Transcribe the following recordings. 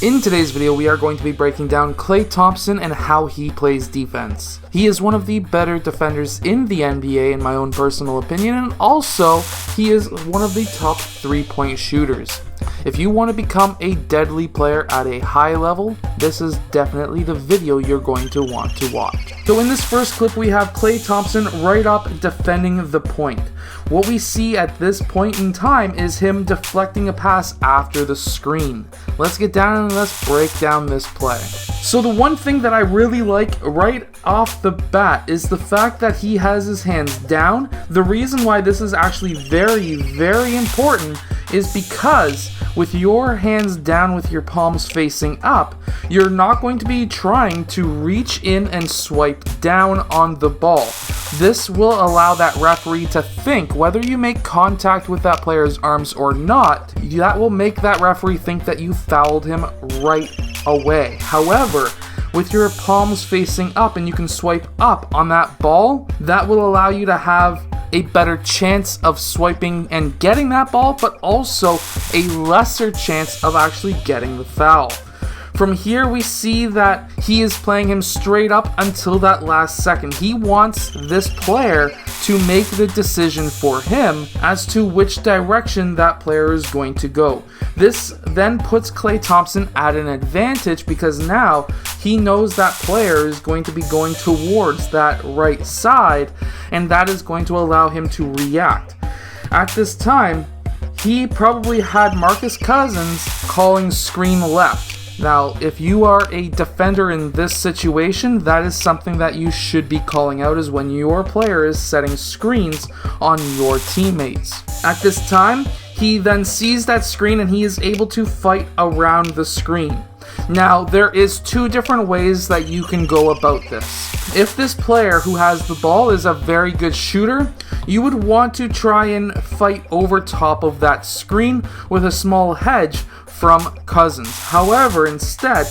In today's video, we are going to be breaking down Klay Thompson and how he plays defense. He is one of the better defenders in the NBA in my own personal opinion, and also he is one of the top 3-point shooters. If you want to become a deadly player at a high level, this is definitely the video you're going to want to watch. So in this first clip, we have Klay Thompson right up defending the point. What we see at this point in time is him deflecting a pass after the screen. Let's get down and let's break down this play. So the one thing that I really like right off the bat is the fact that he has his hands down. The reason why this is actually very important is because with your hands down with your palms facing up, you're not going to be trying to reach in and swipe down on the ball. This will allow that referee to think whether you make contact with that player's arms or not. That will make that referee think that you fouled him right away. However, with your palms facing up and you can swipe up on that ball, that will allow you to have a better chance of swiping and getting that ball, but also a lesser chance of actually getting the foul. From here, we see that he is playing him straight up until that last second. He wants this player to make the decision for him as to which direction that player is going to go. This then puts Klay Thompson at an advantage because now he knows that player is going to be going towards that right side, and that is going to allow him to react. At this time, he probably had Marcus Cousins calling screen left. Now, if you are a defender in this situation, that is something that you should be calling out, is when your player is setting screens on your teammates. At this time, he then sees that screen and he is able to fight around the screen. Now, there is two different ways that you can go about this. If this player who has the ball is a very good shooter, you would want to try and fight over top of that screen with a small hedge from Cousins. However, instead,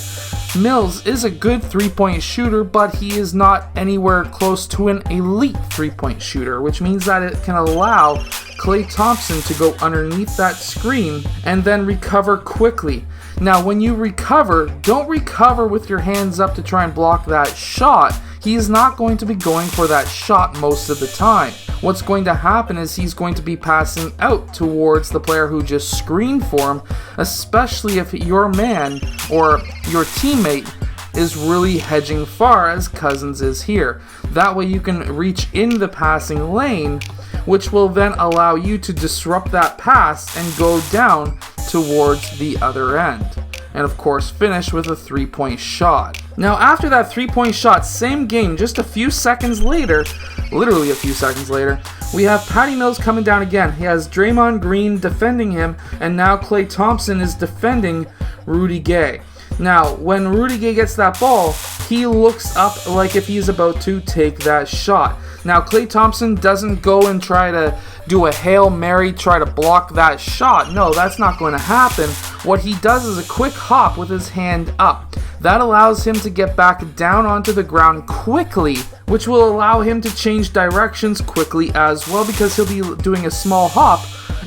Mills is a good 3-point shooter, but he is not anywhere close to an elite 3-point shooter, which means that it can allow Klay Thompson to go underneath that screen and then recover quickly. Now, when you recover, don't recover with your hands up to try and block that shot. He's not going to be going for that shot most of the time. What's going to happen is he's going to be passing out towards the player who just screened for him, especially if your man or your teammate is really hedging far, as Cousins is here. That way you can reach in the passing lane, which will then allow you to disrupt that pass and go down towards the other end. And of course, finish with a 3-point shot. Now, after that 3-point shot, same game, just a few seconds later, literally a few seconds later, we have Patty Mills coming down again. He has Draymond Green defending him, and now Klay Thompson is defending Rudy Gay. Now, when Rudy Gay gets that ball, he looks up like if he's about to take that shot. Now, Klay Thompson doesn't go and try to do a Hail Mary, try to block that shot. No, that's not going to happen. What he does is a quick hop with his hand up. That allows him to get back down onto the ground quickly, which will allow him to change directions quickly as well, because he'll be doing a small hop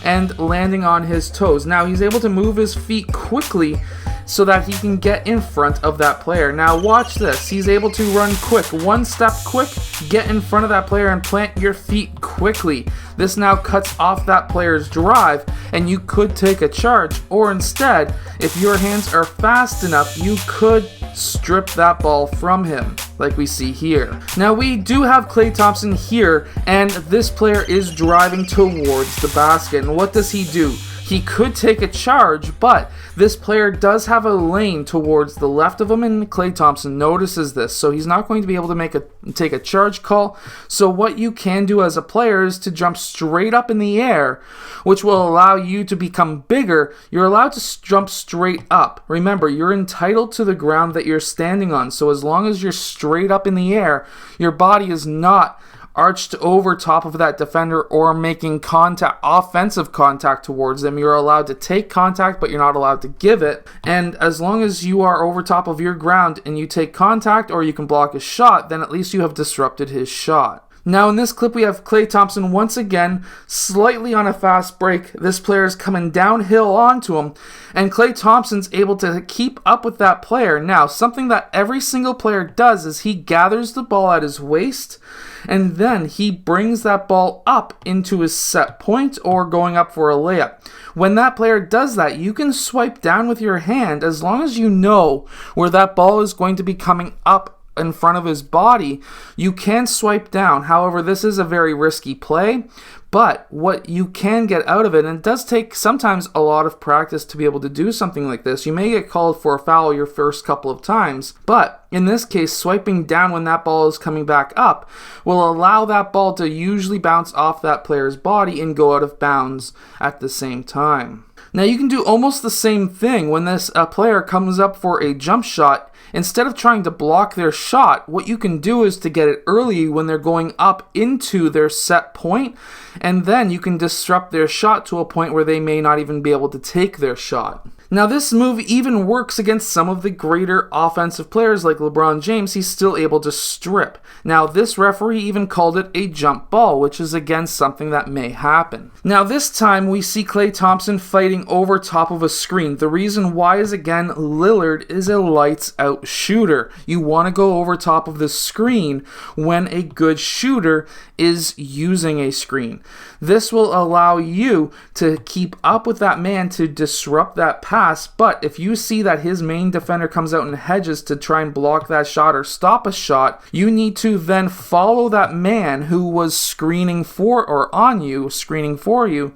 and landing on his toes. Now, he's able to move his feet quickly so that he can get in front of that player. Now watch this. He's able to run quick. One step quick, get in front of that player and plant your feet quickly. This now cuts off that player's drive, and you could take a charge, or instead, if your hands are fast enough, you could strip that ball from him, like we see here. Now we do have Klay Thompson here, and this player is driving towards the basket. And what does he do? He could take a charge, but this player does have a lane towards the left of him, and Klay Thompson notices this, so he's not going to be able to take a charge call. So what you can do as a player is to jump straight up in the air, which will allow you to become bigger. You're allowed to jump straight up. Remember, you're entitled to the ground that you're standing on, so as long as you're straight up in the air, your body is not arched over top of that defender or making offensive contact towards them. You're allowed to take contact, but you're not allowed to give it. And as long as you are over top of your ground and you take contact or you can block a shot, then at least you have disrupted his shot. Now in this clip we have Klay Thompson once again, slightly on a fast break. This player is coming downhill onto him, and Klay Thompson's able to keep up with that player. Now, something that every single player does is he gathers the ball at his waist, and then he brings that ball up into his set point or going up for a layup. When that player does that, you can swipe down with your hand as long as you know where that ball is going to be coming up in front of his body. You can swipe down. However, this is a very risky play, but what you can get out of it, and it does take sometimes a lot of practice to be able to do something like this. You may get called for a foul your first couple of times, but in this case, swiping down when that ball is coming back up will allow that ball to usually bounce off that player's body and go out of bounds at the same time. Now you can do almost the same thing when this player comes up for a jump shot. Instead of trying to block their shot, what you can do is to get it early when they're going up into their set point, and then you can disrupt their shot to a point where they may not even be able to take their shot. Now this move even works against some of the greater offensive players like LeBron James. He's still able to strip. Now this referee even called it a jump ball, which is again something that may happen. Now this time we see Klay Thompson fighting over top of a screen. The reason why is again Lillard is a lights out shooter. You want to go over top of the screen when a good shooter is using a screen. This will allow you to keep up with that man to disrupt that pass, but if you see that his main defender comes out and hedges to try and block that shot or stop a shot, you need to then follow that man who was screening for or on you, screening for you,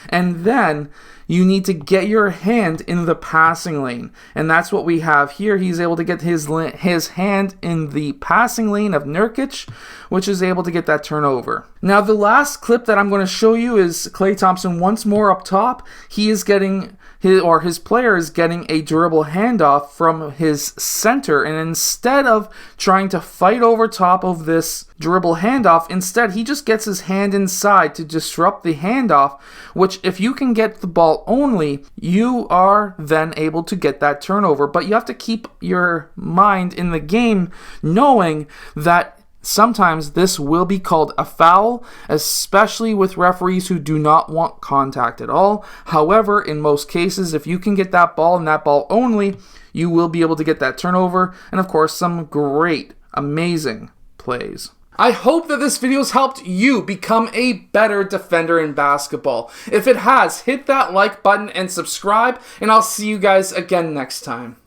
and then you need to get your hand in the passing lane. And that's what we have here. He's able to get his hand in the passing lane of Nurkic, which is able to get that turnover. Now the last clip that I'm going to show you is Klay Thompson once more up top. He is getting his player is getting a dribble handoff from his center, and instead of trying to fight over top of this dribble handoff, instead he just gets his hand inside to disrupt the handoff, which if you can get the ball only, you are then able to get that turnover. But you have to keep your mind in the game knowing that sometimes this will be called a foul, especially with referees who do not want contact at all. However, in most cases, if you can get that ball and that ball only, you will be able to get that turnover, and of course some great, amazing plays. I hope that this video has helped you become a better defender in basketball. If it has, hit that like button and subscribe, and I'll see you guys again next time.